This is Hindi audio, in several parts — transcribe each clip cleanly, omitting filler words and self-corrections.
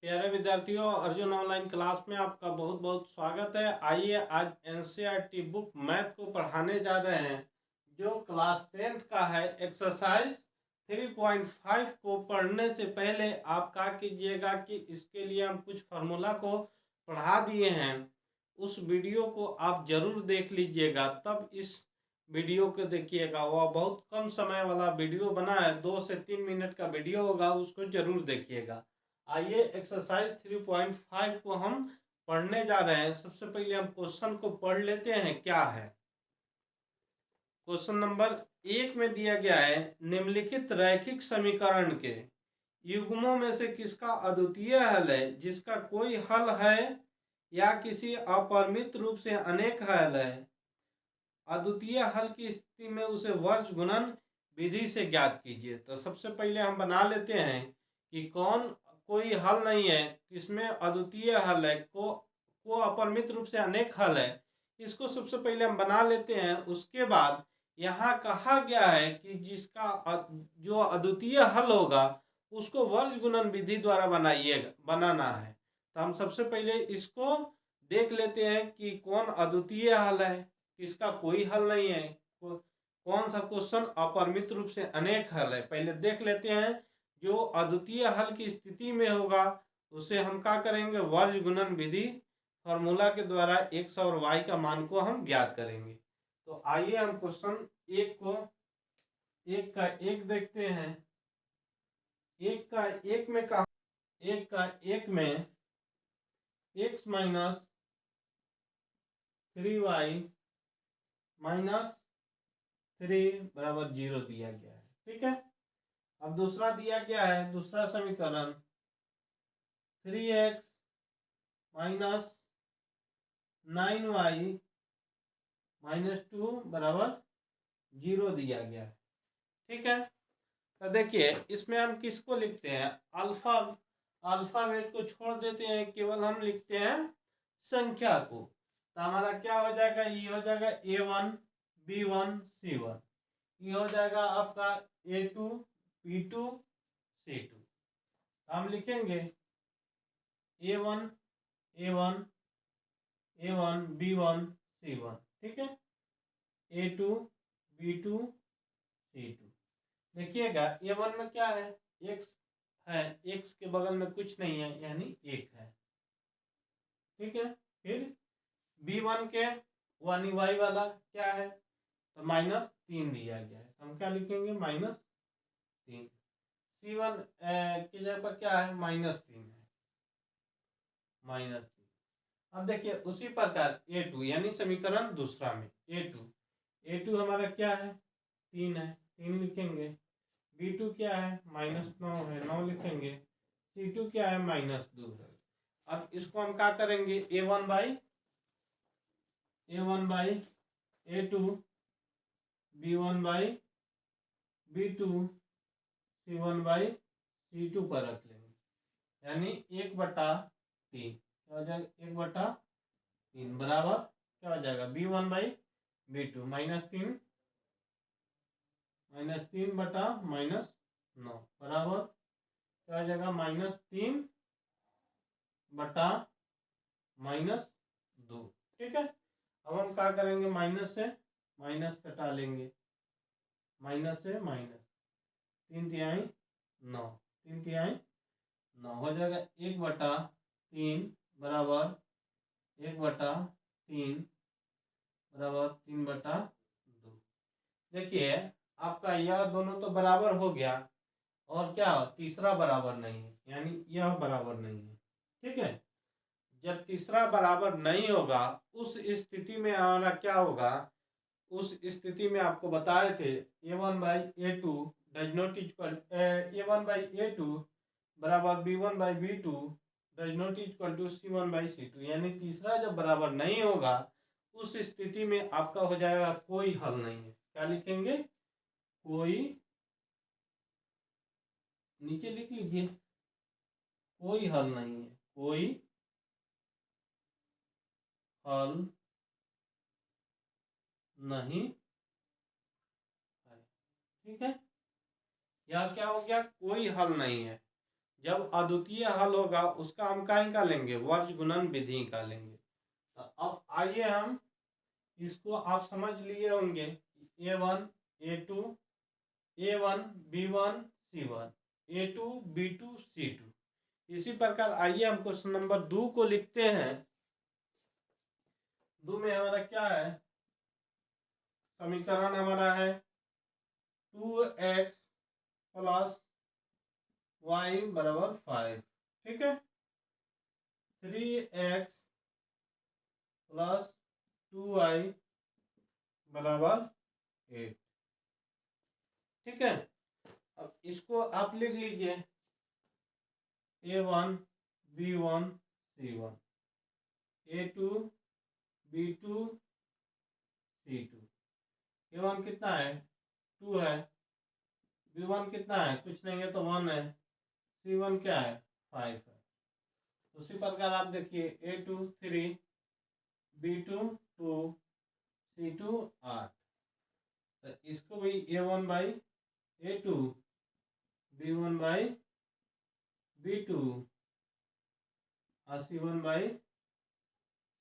प्यारे विद्यार्थियों, अर्जुन ऑनलाइन क्लास में आपका बहुत बहुत स्वागत है। आइए आज एनसीईआरटी बुक मैथ को पढ़ाने जा रहे हैं, जो क्लास 10th का है। एक्सरसाइज 3.5 को पढ़ने से पहले आप क्या कीजिएगा कि इसके लिए हम कुछ फार्मूला को पढ़ा दिए हैं, उस वीडियो को आप जरूर देख लीजिएगा, तब इस वीडियो को देखिएगा। वह बहुत कम समय वाला वीडियो बना है, 2 से 3 मिनट का वीडियो होगा, उसको जरूर देखिएगा। आइए एक्सरसाइज 3.5 को हम पढ़ने जा रहे हैं। सबसे पहले हम क्वेश्चन को पढ़ लेते हैं। क्या है क्वेश्चन नंबर 1 में दिया गया है, निम्नलिखित रैखिक समीकरण के युग्मों में से किसका अद्वितीय हल है, जिसका कोई हल है या किसी अपरिमित रूप से अनेक हल है। अद्वितीय हल की स्थिति में उसे वर्ग गुणन विधि से ज्ञात कीजिए। तो सबसे पहले हम बना लेते हैं कि कोई हल नहीं है, किसमें अद्वितीय हल है, को अपरिमित रूप से अनेक हल है। इसको सबसे पहले हम बना लेते हैं। उसके बाद यहाँ कहा गया है कि जिसका जो अद्वितीय हल होगा उसको वर्ग गुणन विधि द्वारा बनाना है। तो हम सबसे पहले इसको देख लेते हैं कि कौन अद्वितीय हल है, किसका कोई हल नहीं है, कौन सा क्वेश्चन अपरिमित रूप से अनेक हल है। पहले देख लेते हैं। जो अद्वितीय हल की स्थिति में होगा उसे हम क्या करेंगे, वर्ग गुणन विधि फॉर्मूला के द्वारा x और y का मान को हम ज्ञात करेंगे। तो आइए हम क्वेश्चन एक को एक का एक देखते हैं। एक का एक में कहा, एक का एक में x माइनस 3y माइनस 3 बराबर 0 दिया गया है। ठीक है। अब दूसरा दिया गया है, दूसरा समीकरण 3x माइनस 9y माइनस 2 बराबर 0 दिया गया है। ठीक है। तो देखिए इसमें हम किसको लिखते हैं, अल्फाबेट को छोड़ देते हैं, केवल हम लिखते हैं संख्या को। तो हमारा क्या हो जाएगा, ये हो जाएगा a1 b1 c1, ये हो जाएगा आपका a2 b2 c2। हम लिखेंगे a1 a1 a1 b1 c1। ठीक है। a2 b2 c2। देखिएगा a1 में क्या है, x है, x के बगल में कुछ नहीं है यानी 1 है। ठीक है। फिर b1 के 1y वाला क्या है, तो -3 दिया गया है। हम क्या लिखेंगे, -3। c1 की जगह पर क्या है, -3 है, -3। अब देखिए उसी प्रकार a2 यानी समीकरण दूसरा में a2 हमारा क्या है, 3 है, 3 लिखेंगे। b2 क्या है, -9 है, 9 लिखेंगे। c2 क्या है, -2 है। अब इसको हम क्या करेंगे, a1 by a2 b1 by b2 c1 by c2 पर रख लेंगे, यानी 1/3। क्या हो जाएगा, 1/3 बराबर क्या हो जाएगा, b1 बाई b2 -3 बटा -9 बराबर क्या हो जाएगा, -3 बटा -2। ठीक है। अब हम क्या करेंगे, माइनस से माइनस कटा लेंगे, माइनस से माइनस, 3 तिहाई 9, 3 तिहाई 9 हो जाएगा। 1/3 बराबर 1/3 बराबर 3/2। देखिए आपका यह दोनों तो बराबर हो गया, और क्या तीसरा बराबर नहीं है, यानी यह बराबर नहीं है। ठीक है। जब तीसरा बराबर नहीं होगा उस स्थिति में हमारा क्या होगा, उस स्थिति में आपको बताए थे a1 by a2 does not equal a1 by a2 बराबर b1 by b2 does not equal to c1 by c2, यानी तीसरा जब बराबर नहीं होगा उस स्थिति में आपका हो जाएगा कोई हल नहीं है। क्या लिखेंगे, कोई, नीचे लिख लीजिए, कोई हल नहीं है, कोई हल नहीं है। ठीक है। या क्या हो गया, कोई हल नहीं है। जब अद्वितीय हल होगा उसका हम क्या निकालेंगे, वर्ज गुणन विधि निकालेंगे। तो अब आइए हम इसको, आप समझ लिए होंगे A1 A2 A1 B1 C1 A2 B2 C2। इसी प्रकार आइए हम क्वेश्चन नंबर 2 को लिखते हैं। 2 में हमारा क्या है, समीकरण हमारा है 2x प्लस y बराबर 5, ठीक है। 3x प्लस 2y बराबर 8, ठीक है। अब इसको आप लिख लीजिए A1 B1 C1 A2 B2 C2। A1 कितना है, 2 है। B1 कितना है, कुछ नहीं है तो 1 है। C1 क्या है, 5 है। उसी प्रकार आप देखिए A2 3 B2 2 C2 8। तो इसको भी A1 by A2 B1 by B2 और C1 बाई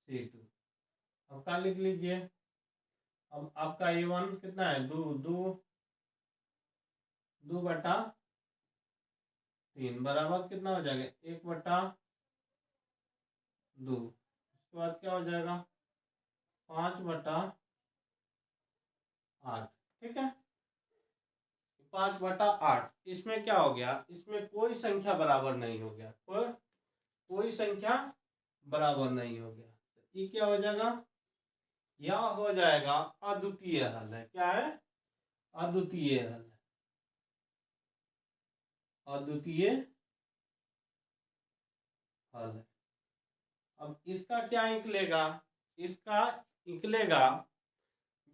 C2। अब क्या लिख लीजिए, अब आपका A1 कितना है, 2 बटा 3 बराबर कितना हो जाएगा, 1 बटा 2। उसके बाद क्या हो जाएगा, 5 बटा 8, ठीक है। 5 बटा 8, इसमें क्या हो गया, इसमें कोई संख्या बराबर नहीं हो गया, कोई संख्या बराबर नहीं हो गया। तो ये क्या हो जाएगा, यह हो जाएगा अद्वितीय हल है। क्या है, अद्वितीय हल है, अद्वितीय हल है। अब इसका क्या निकलेगा, इसका निकलेगा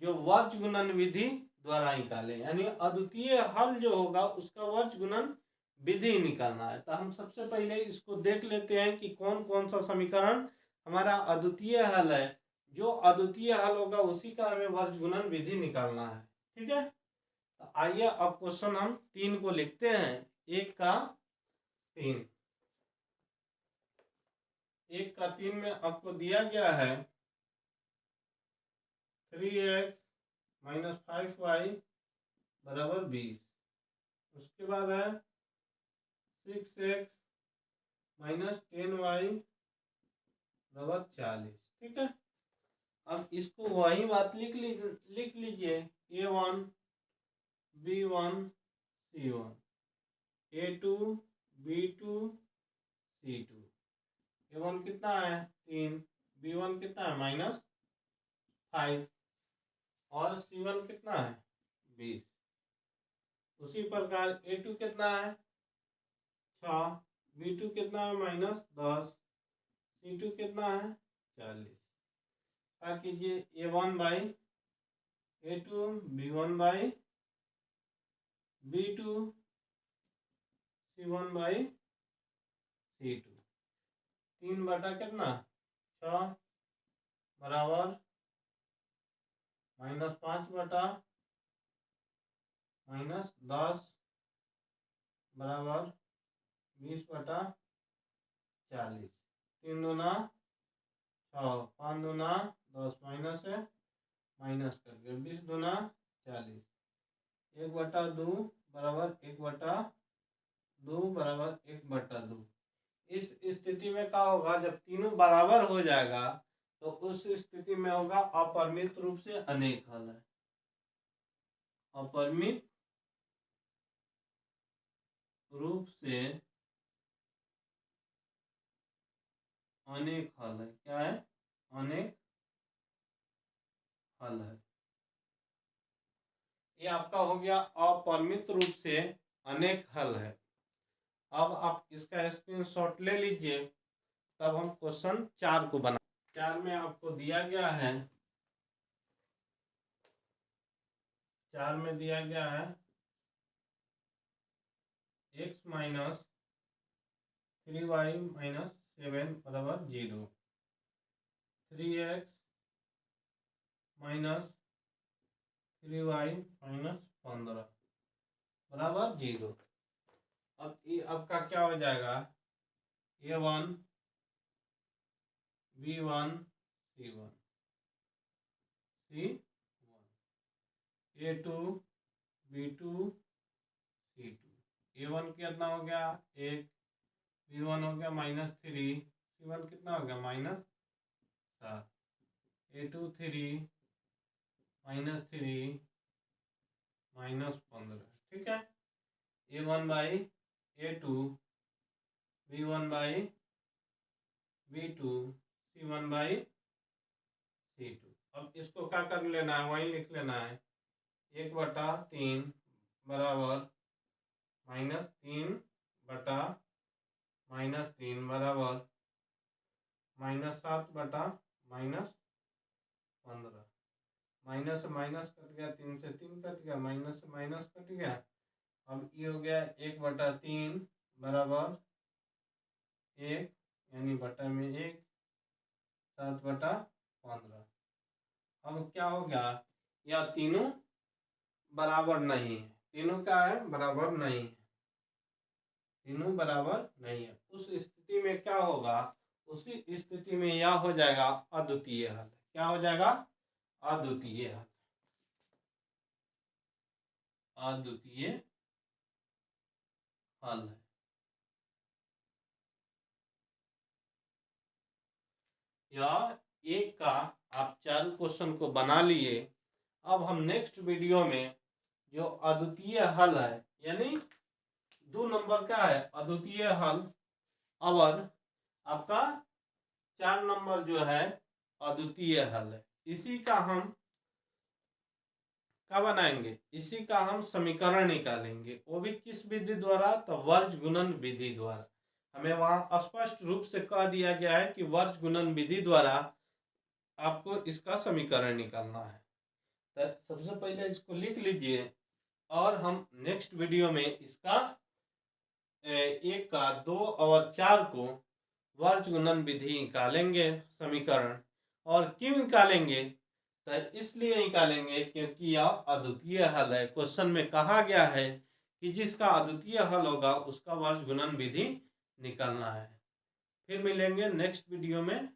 जो वर्ज गुणन विधि द्वारा निकाले, यानी अद्वितीय हल जो होगा उसका वर्ज गुणन विधि निकालना है। तो हम सबसे पहले इसको देख लेते हैं कि कौन कौन सा समीकरण हमारा अद्वितीय हल है। जो अद्वितीय हल होगा उसी का हमें वर्ज गुणन विधि निकालना है, ठीक है। तो आइए अब क्वेश्चन हम 3 को लिखते हैं। 1 का 3, 1 का 3 में आपको दिया गया है 3x माइनस 5y बराबर 20। उसके बाद है 6x माइनस 10y बराबर 40, ठीक है। अब इसको वही बात लिख लीजिए A1 B1 C1 A2 B2 C2। A1 कितना है 3, B1 कितना है -5 और C1 कितना है 20। उसी प्रकार A2 कितना है 6, B2 कितना है -10, C2 कितना है 40। क्या कीजिए A1 by A2 B1 by B2 C1 by C2। 3 बटा कितना 6 बराबर -5 बटा -10 बराबर 20 बटा 40। 3 दूना 6, 5 दूना 10 माइनस है, माइनस करके 20 दूना 40। 1 बटा 2 बराबर 1 बटा 2 बराबर 1 बटा 2। इस स्थिति में क्या होगा, जब तीनों बराबर हो जाएगा तो उस स्थिति में होगा अपरिमित रूप से अनेक हल है। अपरिमित रूप से अनेक हल है। क्या है, अनेक हल है। ये आपका हो गया अपरिमित रूप से अनेक हल है। अब आप इसका स्क्रीनशॉट ले लीजिए, तब हम क्वेश्चन 4 को बना। 4 में आपको दिया गया है, 4 में दिया गया है x माइनस 3y माइनस 7 बराबर 0, 3x माइनस 3y माइनस 15 बराबर 0। अब का क्या हो जाएगा, A1 B1 C1 C1 A2 B2 C2 A1 कितना हो गया 1, B1 हो गया -3, C1 कितना हो गया -7, A2 3 -3 -15। ठीक है, A1 by A2 B1 by B2 C1 by C2। अब इसको क्या कर लेना है, वहीं लिख लेना है, 1/3 बराबर -3 बटा -3 बराबर -7 बटा -15। माइनस से माइनस कट गया, 3 से 3 कट गया, माइनस से माइनस कट गया। अब ये हो गया 1/3 बराबर 1 यानी बटा में 1, 7/15। अब क्या हो गया, या तीनों बराबर नहीं है, तीनों क्या है बराबर नहीं है, तीनों बराबर नहीं है। उस स्थिति में क्या होगा, उसी स्थिति में यह हो जाएगा अद्वितीय हल। क्या हो जाएगा, अद्वितीय हल, अद्वितीय हल है। या एक का आप 4 क्वेश्चन को बना लिए। अब हम नेक्स्ट वीडियो में जो अद्वितीय हल है, यानी 2 नंबर का है अद्वितीय हल, और आपका 4 नंबर जो है अद्वितीय हल है, इसी का हम क्या बनाएंगे, इसी का हम समीकरण निकालेंगे। वो भी किस विधि द्वारा, तो वर्ज गुणन विधि द्वारा। हमें वहां स्पष्ट रूप से कह दिया गया है कि वर्ज गुणन विधि द्वारा आपको इसका समीकरण निकालना है। तो सबसे पहले इसको लिख लीजिए, और हम नेक्स्ट वीडियो में इसका 1 का 2 और 4 को वर्ज गुणन विधि निकालेंगे समीकरण। और क्यों निकालेंगे, तो इसलिए निकालेंगे क्योंकि यह अद्वितीय हल है। क्वेश्चन में कहा गया है कि जिसका अद्वितीय हल होगा उसका वर्ज गुणन विधि निकालना है। फिर मिलेंगे नेक्स्ट वीडियो में।